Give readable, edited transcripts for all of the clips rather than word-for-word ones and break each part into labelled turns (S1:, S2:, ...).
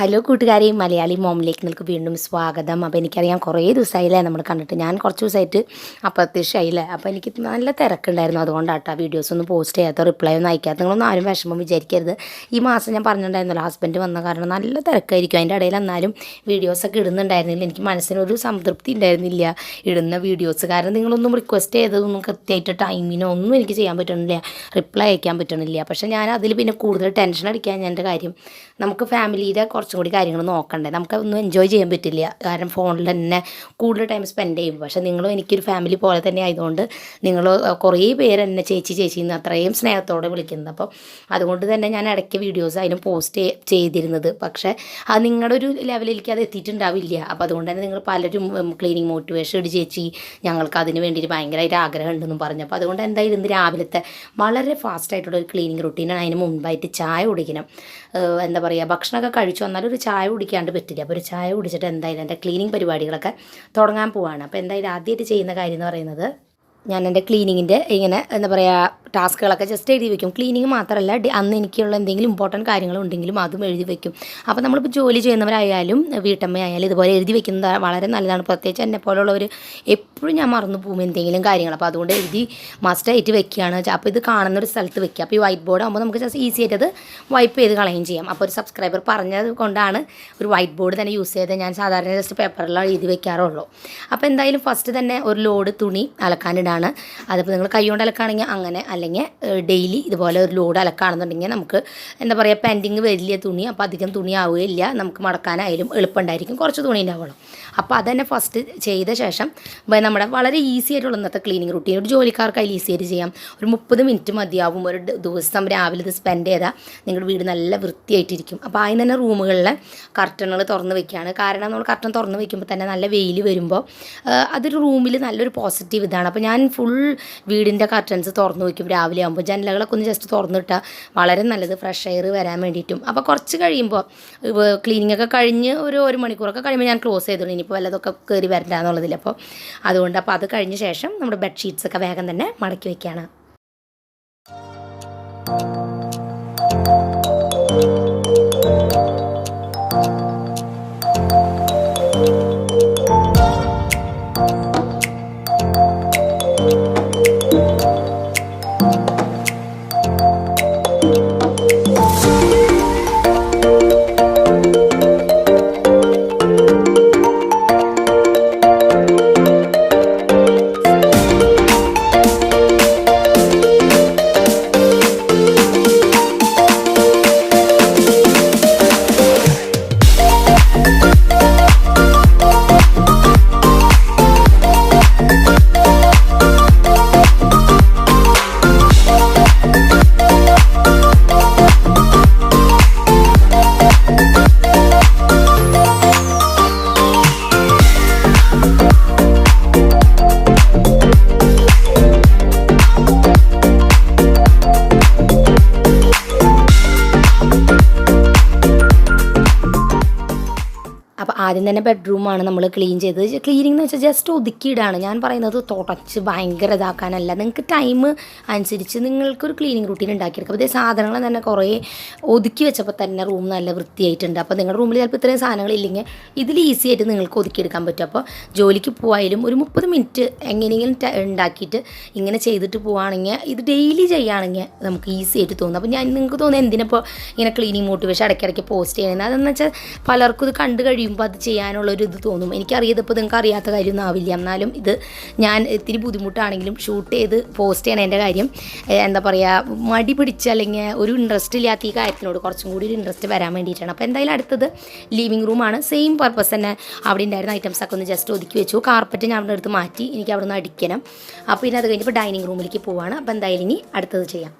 S1: Hello കൂട്ടുകാരെ, മലയാളി മോമിലേക്ക് നിങ്ങൾക്ക് വീണ്ടും സ്വാഗതം. അപ്പോൾ എനിക്കറിയാം കുറേ ദിവസമായില്ലേ നമ്മൾ കണ്ടിട്ട്. ഞാൻ കുറച്ച് ദിവസമായിട്ട് അപ്രത്യക്ഷമായില്ലേ. അപ്പോൾ എനിക്ക് നല്ല തിരക്കുണ്ടായിരുന്നു, അതുകൊണ്ടാട്ടോ വീഡിയോസൊന്നും പോസ്റ്റ് ചെയ്യാത്ത, റിപ്ലൈ ഒന്നും അയക്കാത്ത. നിങ്ങളൊന്നും ആരും വിഷമം വിചാരിക്കരുത്. ഈ മാസം ഞാൻ പറഞ്ഞിട്ടുണ്ടായിരുന്നല്ലോ, ഹസ്ബൻഡ് വന്ന കാരണം നല്ല തിരക്കായിരിക്കും. അതിൻ്റെ ഇടയിൽ എന്നാലും വീഡിയോസൊക്കെ ഇടുന്നുണ്ടായിരുന്നില്ല. എനിക്ക് മനസ്സിനൊരു സംതൃപ്തി ഉണ്ടായിരുന്നില്ല ഇടുന്ന വീഡിയോസ്. കാരണം നിങ്ങളൊന്നും റിക്വസ്റ്റ് ചെയ്തതൊന്നും കൃത്യമായിട്ട് ടൈമിനോ ഒന്നും എനിക്ക് ചെയ്യാൻ പറ്റണില്ല, റിപ്ലൈ അയക്കാൻ പറ്റണില്ല. പക്ഷേ ഞാൻ അതിൽ പിന്നെ കൂടുതൽ ടെൻഷൻ അടിക്കാൻ എൻ്റെ കാര്യം, നമുക്ക് ഫാമിലിയുടെ കുറച്ചും കൂടി കാര്യങ്ങൾ നോക്കണ്ടേ, നമുക്കൊന്നും എൻജോയ് ചെയ്യാൻ പറ്റില്ല. കാരണം ഫോണിൽ തന്നെ കൂടുതൽ ടൈം സ്പെൻഡ് ചെയ്യും. പക്ഷേ നിങ്ങളും എനിക്കൊരു ഫാമിലി പോലെ തന്നെ ആയതുകൊണ്ട് നിങ്ങൾ കുറേ പേര് എന്നെ ചേച്ചി എന്ന് അത്രയും സ്നേഹത്തോടെ വിളിക്കുന്നത്. അപ്പോൾ അതുകൊണ്ട് തന്നെ ഞാൻ ഇടയ്ക്ക് വീഡിയോസ് അതിനും പോസ്റ്റ് ചെയ്തിരുന്നത്. പക്ഷേ അത് നിങ്ങളുടെ ഒരു ലെവലിലേക്ക് അത് എത്തിയിട്ടുണ്ടാവില്ല. അപ്പോൾ അതുകൊണ്ട് തന്നെ നിങ്ങൾ പലരും ക്ലീനിങ് മോട്ടിവേഷൻ ഇട് ചേച്ചി, ഞങ്ങൾക്ക് അതിന് വേണ്ടിയിട്ട് ഭയങ്കരമായിട്ട് ആഗ്രഹം ഉണ്ടെന്നും പറഞ്ഞു. അപ്പോൾ അതുകൊണ്ട് എന്തായാലും ഇന്ന് രാവിലത്തെ വളരെ ഫാസ്റ്റായിട്ടുള്ള ഒരു ക്ലീനിങ് റുട്ടീനാണ്. അതിന് മുൻപായിട്ട് ചായ കുടിക്കണം. എന്താ പറയുക, ഭക്ഷണമൊക്കെ കഴിച്ചു വന്നാലും ഒരു ചായ കുടിക്കാണ്ട് പറ്റില്ല. അപ്പോൾ ഒരു ചായ കുടിച്ചിട്ട് എന്തായാലും എൻ്റെ ക്ലീനിങ് പരിപാടികളൊക്കെ തുടങ്ങാൻ പോവാണ്. അപ്പോൾ എന്തായാലും ആദ്യമായിട്ട് ചെയ്യുന്ന കാര്യം എന്ന് പറയുന്നത്, ഞാൻ എൻ്റെ ക്ലീനിങ്ങിൻ്റെ ഇങ്ങനെ എന്താ പറയുക ടാസ്കുകളൊക്കെ ജസ്റ്റ് എഴുതി വയ്ക്കും. ക്ലീനിങ് മാത്രമല്ല, അന്ന് എനിക്കുള്ള എന്തെങ്കിലും ഇമ്പോർട്ടൻറ്റ് കാര്യങ്ങളുണ്ടെങ്കിലും അതും എഴുതി വയ്ക്കും. അപ്പോൾ നമ്മളിപ്പോൾ ജോലി ചെയ്യുന്നവരായാലും വീട്ടമ്മയായാലും ഇതുപോലെ എഴുതി വയ്ക്കുന്നത് വളരെ നല്ലതാണ്. പ്രത്യേകിച്ച് എന്നെ പോലുള്ളവർ എപ്പോഴും ഞാൻ മറന്നു പോകും എന്തെങ്കിലും കാര്യങ്ങൾ. അപ്പോൾ അതുകൊണ്ട് എഴുതി മസ്റ്റായിട്ട് വെക്കുകയാണ്. അപ്പോൾ ഇത് കാണുന്ന ഒരു സ്ഥലത്ത് വെക്കുക. അപ്പോൾ ഈ വൈറ്റ് ബോർഡ് ആകുമ്പോൾ നമുക്ക് ജസ്റ്റ് ഈസി ആയിട്ട് അത് വൈപ്പ് ചെയ്ത് കളയുകയും ചെയ്യാം. അപ്പോൾ ഒരു സബ്സ്ക്രൈബർ പറഞ്ഞത് കൊണ്ടാണ് ഒരു വൈറ്റ് ബോർഡ് തന്നെ യൂസ് ചെയ്ത്. ഞാൻ സാധാരണ ജസ്റ്റ് പേപ്പറിലാണ് എഴുതി വെക്കാറുള്ളൂ. അപ്പോൾ എന്തായാലും ഫസ്റ്റ് തന്നെ ഒരു ലോഡ് തുണി അലക്കാനിടാണ്. അതിപ്പോൾ നിങ്ങൾ കൈ കൊണ്ട് അലക്കുകയാണെങ്കിൽ അങ്ങനെ, അല്ലെങ്കിൽ ഡെയിലി ഇതുപോലെ ഒരു ലോഡ് അലക്കുകയാണെന്നുണ്ടെങ്കിൽ നമുക്ക് എന്താ പറയുക പെൻഡിങ് വലിയ തുണി, അപ്പോൾ അധികം തുണി ആവുകയില്ല, നമുക്ക് മടക്കാനായാലും എളുപ്പമുണ്ടായിരിക്കും. കുറച്ച് തുണി ഉണ്ടാവുള്ളൂ. അപ്പോൾ അതന്നെ ഫസ്റ്റ് ചെയ്ത ശേഷം നമ്മുടെ വളരെ ഈസി ആയിട്ടുള്ള ഇന്നത്തെ ക്ലീനിങ് റുട്ടീൻ ഒരു ജോലിക്കാർക്ക് അതിൽ ഈസി ആയിട്ട് ചെയ്യാം. ഒരു 30 മിനിറ്റ് മതിയാവും. ഒരു ദിവസം രാവിലെ ഇത് സ്പെൻഡ് ചെയ്താൽ നിങ്ങളുടെ വീട് നല്ല വൃത്തിയായിട്ടിരിക്കും. അപ്പോൾ അതിന് തന്നെ റൂമുകളിലെ കർട്ടനുകൾ തുറന്ന് വെക്കുകയാണ്. കാരണം നമ്മൾ കർട്ടൻ തുറന്ന് വെക്കുമ്പോൾ തന്നെ നല്ല വെയിൽ വരുമ്പോൾ അതൊരു റൂമിൽ നല്ലൊരു പോസിറ്റീവ് ഇതാണ്. അപ്പോൾ ഞാൻ ഫുൾ വീടിൻ്റെ കർട്ടൻസ് തുറന്ന് വയ്ക്കും രാവിലെ ആകുമ്പോൾ. ജനലകളൊക്കെ ഒന്ന് ജസ്റ്റ് തുറന്നിട്ടാൽ വളരെ നല്ലത്, ഫ്രഷ് എയർ വരാൻ വേണ്ടിയിട്ടും. അപ്പോൾ കുറച്ച് കഴിയുമ്പോൾ ക്ലീനിങ് ഒക്കെ കഴിഞ്ഞ് ഒരു മണിക്കൂറൊക്കെ കഴിയുമ്പോൾ ഞാൻ ക്ലോസ് ചെയ്തോളൂ. ഇനിയിപ്പോൾ വല്ലതൊക്കെ കയറി വരണ്ട എന്നുള്ളതിൽ. അപ്പോൾ അതുകൊണ്ട് അത് കഴിഞ്ഞ ശേഷം നമ്മുടെ ബെഡ്ഷീറ്റ്സൊക്കെ വേഗം തന്നെ മടക്കി വയ്ക്കുകയാണ്. ആദ്യം തന്നെ ബെഡ്റൂമാണ് നമ്മൾ ക്ലീൻ ചെയ്തത്. ക്ലീനിങ് എന്ന് വെച്ചാൽ ജസ്റ്റ് ഒതുക്കിയിടാണ്. ഞാൻ പറയുന്നത് തുടച്ച് ഭയങ്കര ഇതാക്കാനല്ല. നിങ്ങൾക്ക് ടൈം അനുസരിച്ച് നിങ്ങൾക്കൊരു ക്ലീനിങ് റൂട്ടീൻ ഉണ്ടാക്കിയെടുക്കാം. അപ്പോൾ ഇതേ സാധനങ്ങൾ തന്നെ കുറേ ഒതുക്കി വെച്ചപ്പോൾ തന്നെ റൂം നല്ല വൃത്തിയായിട്ടുണ്ട്. അപ്പോൾ നിങ്ങളുടെ റൂമിൽ ചിലപ്പോൾ ഇത്രയും സാധനങ്ങളില്ലെങ്കിൽ ഇതിൽ ഈസി ആയിട്ട് നിങ്ങൾക്ക് ഒതുക്കിയെടുക്കാൻ പറ്റും. അപ്പോൾ ജോലിക്ക് പോയാലും ഒരു 30 മിനിറ്റ് എങ്ങനെയെങ്കിലും ഉണ്ടാക്കിയിട്ട് ഇങ്ങനെ ചെയ്തിട്ട് പോവുകയാണെങ്കിൽ, ഇത് ഡെയിലി ചെയ്യുകയാണെങ്കിൽ നമുക്ക് ഈസി ആയിട്ട് തോന്നും. അപ്പോൾ ഞാൻ നിങ്ങൾക്ക് തോന്നുന്നത് എന്തിനിപ്പോൾ ഇങ്ങനെ ക്ലീനിങ് മോട്ടിവേഷൻ ഇടയ്ക്കിടയ്ക്ക് പോസ്റ്റ് ചെയ്യുന്നത്, അതെന്ന് വെച്ചാൽ പലർക്കും ഇത് കണ്ടു കഴിയുമ്പോൾ അത് ചെയ്യാനുള്ളൊരു ഇത് തോന്നും. എനിക്കറിയതിപ്പോൾ നിങ്ങൾക്ക് അറിയാത്ത കാര്യമൊന്നും ആവില്ല. എന്നാലും ഇത് ഞാൻ ഇത്തിരി ബുദ്ധിമുട്ടാണെങ്കിലും ഷൂട്ട് ചെയ്ത് പോസ്റ്റ് ചെയ്യണതിൻ്റെ കാര്യം എന്താ പറയുക, മടി പിടിച്ച് അല്ലെങ്കിൽ ഒരു ഇൻട്രസ്റ്റ് ഇല്ലാത്ത ഈ കാര്യത്തിനോട് കുറച്ചും കൂടി ഒരു ഇൻട്രസ്റ്റ് വരാൻ വേണ്ടിയിട്ടാണ്. അപ്പോൾ എന്തായാലും അടുത്തത് ലിവിങ് റൂമാണ്. സെയിം പർപ്പസ് തന്നെ. അവിടെ ഉണ്ടായിരുന്ന ഐറ്റംസൊക്കെ ഒന്ന് ജസ്റ്റ് ഒതുക്കി വെച്ചു. കാർപ്പറ്റ് ഞാൻ അവിടെ എടുത്ത് മാറ്റി, എനിക്ക് അവിടെ നിന്ന് അടിക്കണം. അപ്പോൾ ഇനി അത് കഴിഞ്ഞപ്പോൾ ഡൈനിങ് റൂമിലേക്ക് പോവുകയാണ്. അപ്പോൾ എന്തായാലും ഇനി അടുത്തത് ചെയ്യാം.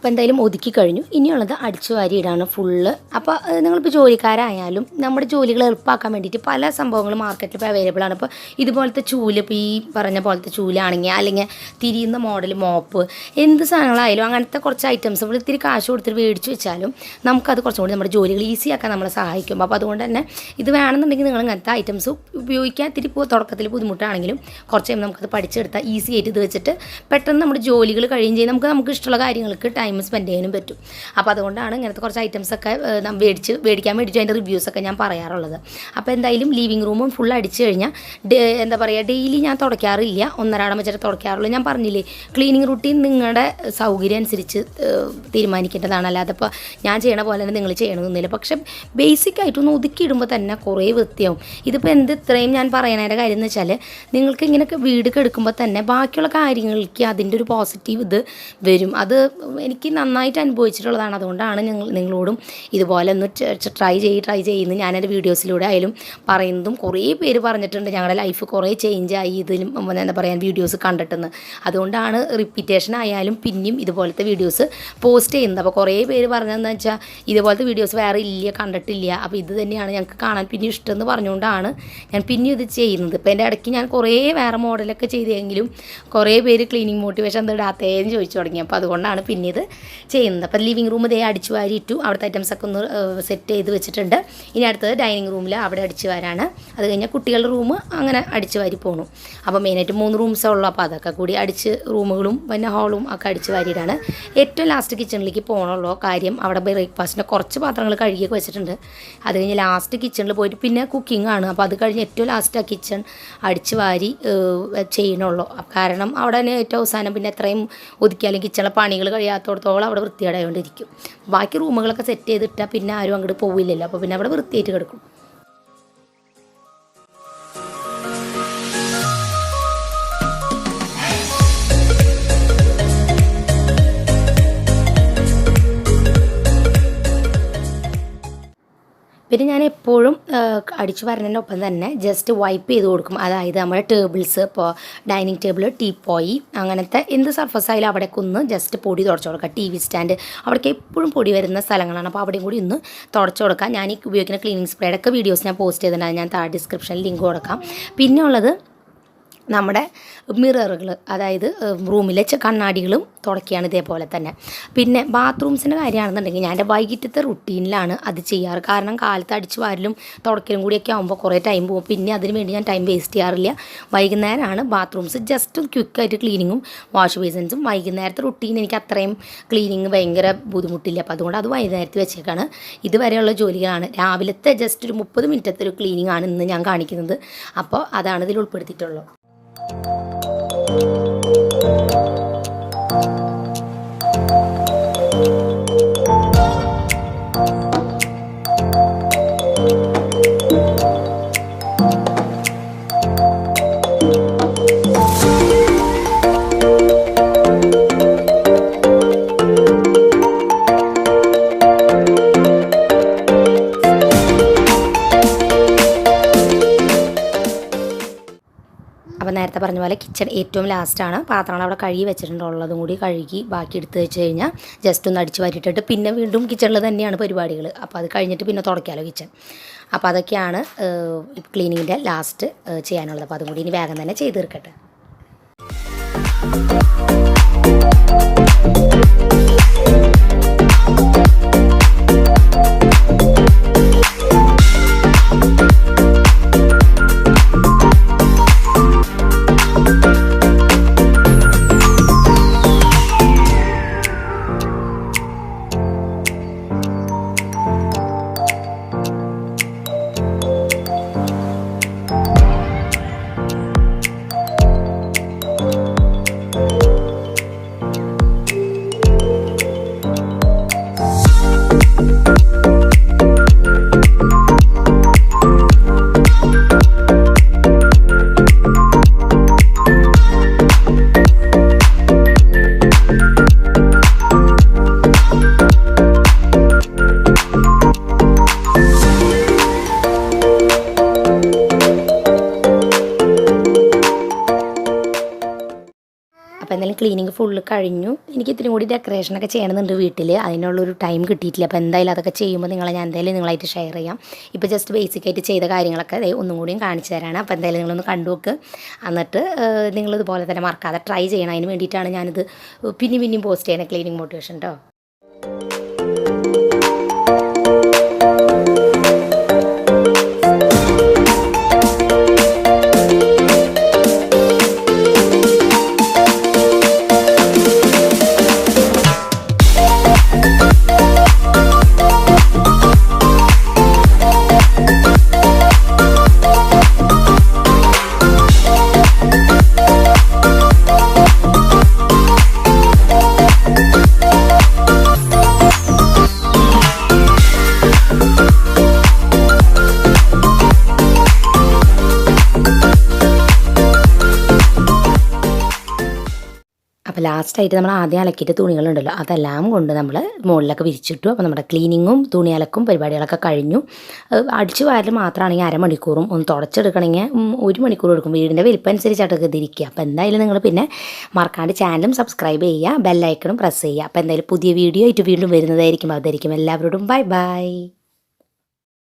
S1: അപ്പോൾ എന്തായാലും ഒതുക്കി കഴിഞ്ഞു. ഇനിയുള്ളത് അടിച്ചു വാരിയിടാണ് ഫുള്ള്. അപ്പോൾ നിങ്ങളിപ്പോൾ ജോലിക്കാരായാലും നമ്മുടെ ജോലികൾ എളുപ്പമാക്കാൻ വേണ്ടിയിട്ട് പല സംഭവങ്ങളും മാർക്കറ്റിൽ ഇപ്പോൾ അവൈലബിൾ ആണ്. ഇപ്പോൾ ഇതുപോലത്തെ ചൂല്, ഇപ്പോൾ ഈ പറഞ്ഞ പോലത്തെ ചൂലാണെങ്കിൽ, അല്ലെങ്കിൽ തിരിയുന്ന മോഡൽ മോപ്പ്, എന്ത് സാധനങ്ങളായാലും അങ്ങനത്തെ കുറച്ച് ഐറ്റംസ് ഇവിടെ ഇത്തിരി കാശ് കൊടുത്തിട്ട് മേടിച്ച് വെച്ചാലും നമുക്കത് കുറച്ചും കൂടി നമ്മുടെ ജോലികൾ ഈസി ആക്കാൻ നമ്മളെ സഹായിക്കും. അപ്പോൾ അതുകൊണ്ട് തന്നെ ഇത് വേണമെന്നുണ്ടെങ്കിൽ നിങ്ങൾ അങ്ങനത്തെ ഐറ്റംസ് ഉപയോഗിക്കാൻ ഇത്തിരി തുടക്കത്തിൽ ബുദ്ധിമുട്ടാണെങ്കിലും കുറച്ച് കഴിയുമ്പോൾ നമുക്കത് പഠിച്ചെടുത്താൽ ഈസി ആയിട്ട് ഇത് വെച്ചിട്ട് പെട്ടെന്ന് നമ്മുടെ ജോലികൾ കഴിയും ചെയ്യും. നമുക്ക് ഇഷ്ടമുള്ള കാര്യങ്ങൾക്ക് ടൈം സ്പെൻഡ് ചെയ്യാനും പറ്റും. അപ്പോൾ അതുകൊണ്ടാണ് ഇങ്ങനത്തെ കുറച്ച് ഐറ്റംസൊക്കെ മേടിക്കാൻ വേണ്ടിയിട്ട് അതിൻ്റെ റിവ്യൂസൊക്കെ ഞാൻ പറയാറുള്ളത്. അപ്പോൾ എന്തായാലും ലിവിങ് റൂമും ഫുൾ അടിച്ചു കഴിഞ്ഞാൽ എന്താ പറയുക, ഡെയിലി ഞാൻ തുടയ്ക്കാറില്ല, ഒന്നരാടം വെച്ചിട്ട് തുടയ്ക്കാറുള്ളൂ. ഞാൻ പറഞ്ഞില്ലേ, ക്ലീനിങ് റൂട്ടീൻ നിങ്ങളുടെ സൗകര്യം അനുസരിച്ച് തീരുമാനിക്കേണ്ടതാണ്. അല്ലാതെ ഇപ്പോൾ ഞാൻ ചെയ്യണ പോലെ തന്നെ നിങ്ങൾ ചെയ്യണമെന്നില്ല. പക്ഷേ ബേസിക്കായിട്ടൊന്ന് ഒതുക്കിയിടുമ്പോൾ തന്നെ കുറേ വൃത്തിയാവും. ഇതിപ്പോൾ ഇത്രയും ഞാൻ പറയണതിൻ്റെ കാര്യം എന്ന് വെച്ചാൽ, നിങ്ങൾക്ക് ഇങ്ങനെയൊക്കെ വീട് കെടുക്കുമ്പോൾ തന്നെ ബാക്കിയുള്ള കാര്യങ്ങൾക്ക് അതിൻ്റെ ഒരു പോസിറ്റീവ് ഇത് വരും. അത് എനിക്ക് നന്നായിട്ട് അനുഭവിച്ചിട്ടുള്ളതാണ്. അതുകൊണ്ടാണ് നിങ്ങളോടും ഇതുപോലെ ഒന്ന് ട്രൈ ചെയ്യുന്നു ഞാൻ എൻ്റെ വീഡിയോസിലൂടെ ആയാലും പറയുന്നതും. കുറേ പേര് പറഞ്ഞിട്ടുണ്ട് ഞങ്ങളുടെ ലൈഫ് കുറേ ചേഞ്ചായി ഇതിലും എന്താ പറയുക വീഡിയോസ് കണ്ടിട്ടെന്ന്. അതുകൊണ്ടാണ് റിപ്പീറ്റേഷൻ ആയാലും പിന്നെയും ഇതുപോലത്തെ വീഡിയോസ് പോസ്റ്റ് ചെയ്യുന്നത്. അപ്പോൾ കുറേ പേര് പറഞ്ഞതെന്ന് വെച്ചാൽ ഇതുപോലത്തെ വീഡിയോസ് വേറെ ഇല്ല, കണ്ടിട്ടില്ല, അപ്പോൾ ഇത് തന്നെയാണ് ഞങ്ങൾക്ക് കാണാൻ പിന്നെ ഇഷ്ടമെന്ന് പറഞ്ഞുകൊണ്ടാണ് ഞാൻ പിന്നെ ഇത് ചെയ്യുന്നത്. ഇപ്പോൾ എൻ്റെ ഇടയ്ക്ക് ഞാൻ കുറേ വേറെ മോഡലൊക്കെ ചെയ്തെങ്കിലും കുറേ പേര് ക്ലീനിങ് മോട്ടിവേഷൻ എന്താ ഇടാത്തേന്ന് ചോദിച്ചു തുടങ്ങി. അപ്പോൾ അതുകൊണ്ടാണ് പിന്നെ ഇത് ചെയ്യുന്നത്. അപ്പോൾ ലിവിങ് റൂം ഇതേ അടിച്ചു വാരി ഇട്ടു. അവിടുത്തെ ഐറ്റംസൊക്കെ ഒന്ന് സെറ്റ് ചെയ്ത് വെച്ചിട്ടുണ്ട്. ഇനി അടുത്തത് ഡൈനിങ് റൂമിൽ അവിടെ അടിച്ചു വാരാണ്. അത് കഴിഞ്ഞാൽ കുട്ടികളുടെ റൂം അങ്ങനെ അടിച്ചു വാരി പോകണം. അപ്പോൾ മെയിനായിട്ട് 3 റൂംസേ ഉള്ളൂ. അപ്പോൾ അതൊക്കെ കൂടി റൂമുകളും പിന്നെ ഹാളും ഒക്കെ അടിച്ചു വാരിയിടാണ്. ഏറ്റവും ലാസ്റ്റ് കിച്ചണിലേക്ക് പോകണമല്ലോ കാര്യം. അവിടെ ബ്രേക്ക്ഫാസ്റ്റിൻ്റെ കുറച്ച് പാത്രങ്ങൾ കഴുകിയൊക്കെ വെച്ചിട്ടുണ്ട്. അത് കഴിഞ്ഞ് ലാസ്റ്റ് കിച്ചണിൽ പോയിട്ട് പിന്നെ കുക്കിംഗ് ആണ്. അപ്പോൾ അത് കഴിഞ്ഞ് ഏറ്റവും ലാസ്റ്റ് ആ കിച്ചൺ അടിച്ചു വാരി ചെയ്യണുള്ളൂ. കാരണം അവിടെ തന്നെ ഏറ്റവും അവസാനം പിന്നെ എത്രയും ഒതുക്കിയാലും കിച്ചണിലെ പണികൾ കഴിയാത്തോടത്തോളം അവിടെ വൃത്തികേടായോണ്ടിരിക്കും. ബാക്കി റൂമുകളൊക്കെ സെറ്റ് ചെയ്തിട്ടാൽ പിന്നെ ആരും അങ്ങോട്ട് പോവില്ലല്ലോ. അപ്പോൾ പിന്നെ അവിടെ വൃത്തിയായിട്ട് കിടക്കും. പിന്നെ ഞാൻ എപ്പോഴും അടിച്ചു വരുന്നതിനൊപ്പം തന്നെ ജസ്റ്റ് വൈപ്പ് ചെയ്ത് കൊടുക്കും. അതായത് നമ്മുടെ ടേബിൾസ്, ഇപ്പോൾ ഡൈനിങ് ടേബിൾ, ടീപ്പോയി, അങ്ങനത്തെ എന്ത് സർഫസ് ആയാലും അവിടേക്ക് ഒന്ന് ജസ്റ്റ് പൊടി തുടച്ചു കൊടുക്കുക. TV സ്റ്റാൻഡ്, അവിടേക്ക് എപ്പോഴും പൊടി വരുന്ന സ്ഥലങ്ങളാണ്. അപ്പോൾ അവിടെയും കൂടി ഒന്ന് തുടച്ചു കൊടുക്കുക. ഞാൻ ഈ ഉപയോഗിക്കുന്ന ക്ലീനിങ് സ്പ്രേയുടെ ഒക്കെ വീഡിയോസ് ഞാൻ പോസ്റ്റ് ചെയ്തിട്ടുണ്ട്. ഞാൻ താഴെ ഡിസ്ക്രിപ്ഷനിൽ ലിങ്ക് കൊടുക്കാം. പിന്നെ ഉള്ളത് നമ്മുടെ മിററുകൾ, അതായത് റൂമിലെ കണ്ണാടികളും തുടക്കുകയാണ് ഇതേപോലെ തന്നെ. പിന്നെ ബാത്റൂംസിൻ്റെ കാര്യമാണെന്നുണ്ടെങ്കിൽ ഞാൻ എൻ്റെ വൈകിട്ടത്തെ റുട്ടീനിലാണ് അത് ചെയ്യാറ്. കാരണം കാലത്ത് അടിച്ച് വാരലും തുടക്കലും കൂടിയൊക്കെ ആകുമ്പോൾ കുറേ ടൈം പോകും. പിന്നെ അതിന് വേണ്ടി ഞാൻ ടൈം വേസ്റ്റ് ചെയ്യാറില്ല. വൈകുന്നേരമാണ് ബാത്റൂംസ് ജസ്റ്റ് ക്വിക്കായിട്ട് ക്ലീനിങ്ങും വാഷ് ബേസിൻസും. വൈകുന്നേരത്തെ റുട്ടീൻ എനിക്ക് അത്രയും ക്ലീനിങ് ഭയങ്കര ബുദ്ധിമുട്ടില്ല. അപ്പോൾ അതുകൊണ്ട് അത് വൈകുന്നേരത്ത് വെച്ചേക്കാണ്. ഇതുവരെയുള്ള ജോലികളാണ്. രാവിലത്തെ ജസ്റ്റ് ഒരു 30 മിനിറ്റത്തെ ഒരു ക്ലീനിങ് ആണ് ഇന്ന് ഞാൻ കാണിക്കുന്നത്. അപ്പോൾ അതാണ് ഇതിൽ ഉൾപ്പെടുത്തിയിട്ടുള്ളത്. അപ്പോൾ നേരത്തെ പറഞ്ഞ പോലെ കിച്ചൺ ഏറ്റവും ലാസ്റ്റാണ്. പാത്രങ്ങൾ അവിടെ കഴുകി വെച്ചിട്ടുള്ളതും കൂടി കഴുകി ബാക്കി എടുത്ത് വെച്ച് കഴിഞ്ഞാൽ ജസ്റ്റ് ഒന്ന് അടിച്ച് വാരിയിട്ടിട്ട് പിന്നെ വീണ്ടും കിച്ചണിൽ തന്നെയാണ് പരിപാടികൾ. അപ്പോൾ അത് കഴിഞ്ഞിട്ട് പിന്നെ തുടയ്ക്കാമല്ലോ കിച്ചൺ. അപ്പോൾ അതൊക്കെയാണ് ക്ലീനിങ്ങിൻ്റെ ലാസ്റ്റ് ചെയ്യാനുള്ളത്. അപ്പോൾ അതും കൂടി ഇനി വേഗം തന്നെ ചെയ്ത് തീർക്കട്ടെ. എന്തായാലും ക്ലീനിങ് ഫുള്ള് കഴിഞ്ഞു. എനിക്ക് ഇത്തിരി കൂടി ഡെക്കറേഷനൊക്കെ ചെയ്യണമെന്നുണ്ട് വീട്ടിൽ. അതിനുള്ളൊരു ടൈം കിട്ടിയിട്ടില്ല. അപ്പോൾ എന്തായാലും അതൊക്കെ ചെയ്യുമ്പോൾ ഞാൻ എന്തായാലും നിങ്ങളായിട്ട് ഷെയർ ചെയ്യാം. ഇപ്പോൾ ജസ്റ്റ് ബേസിക്കായിട്ട് ചെയ്ത കാര്യങ്ങളൊക്കെ ഒന്നും കൂടിയും കാണിച്ചു തരാണ്. അപ്പോൾ എന്തായാലും നിങ്ങളൊന്ന് കണ്ടു നോക്ക്. എന്നിട്ട് നിങ്ങളിതുപോലെ തന്നെ മറക്കാതെ ട്രൈ ചെയ്യണം. അതിന് വേണ്ടിയിട്ടാണ് ഞാനിത് പിന്നെയും പോസ്റ്റ് ചെയ്യണേ ക്ലീനിങ് മോട്ടിവേഷൻ കേട്ടോ. അപ്പോൾ ലാസ്റ്റായിട്ട് നമ്മൾ ആദ്യം അലക്കിയിട്ട് തുണികളുണ്ടല്ലോ അതെല്ലാം കൊണ്ട് നമ്മൾ മുകളിലൊക്കെ വിരിച്ചിട്ടു. അപ്പോൾ നമ്മുടെ ക്ലീനിങ്ങും തുണി അലക്കും പരിപാടികളൊക്കെ കഴിഞ്ഞു. അടിച്ചു വാരൽ മാത്രമാണെങ്കിൽ അരമണിക്കൂറും, ഒന്ന് തുടച്ചെടുക്കണമെങ്കിൽ 1 മണിക്കൂർ എടുക്കും. വീടിൻ്റെ വലിപ്പം അനുസരിച്ചായിട്ടൊക്കെ ഇതിരിക്കുക. അപ്പോൾ എന്തായാലും നിങ്ങൾ പിന്നെ മറക്കാണ്ട് ചാനലും സബ്സ്ക്രൈബ് ചെയ്യുക, ബെല്ലൈക്കണും പ്രസ് ചെയ്യുക. അപ്പോൾ എന്തായാലും പുതിയ വീഡിയോ ആയിട്ട് വീണ്ടും വരുന്നതായിരിക്കും. അതായിരിക്കും എല്ലാവരോടും ബൈ ബൈ.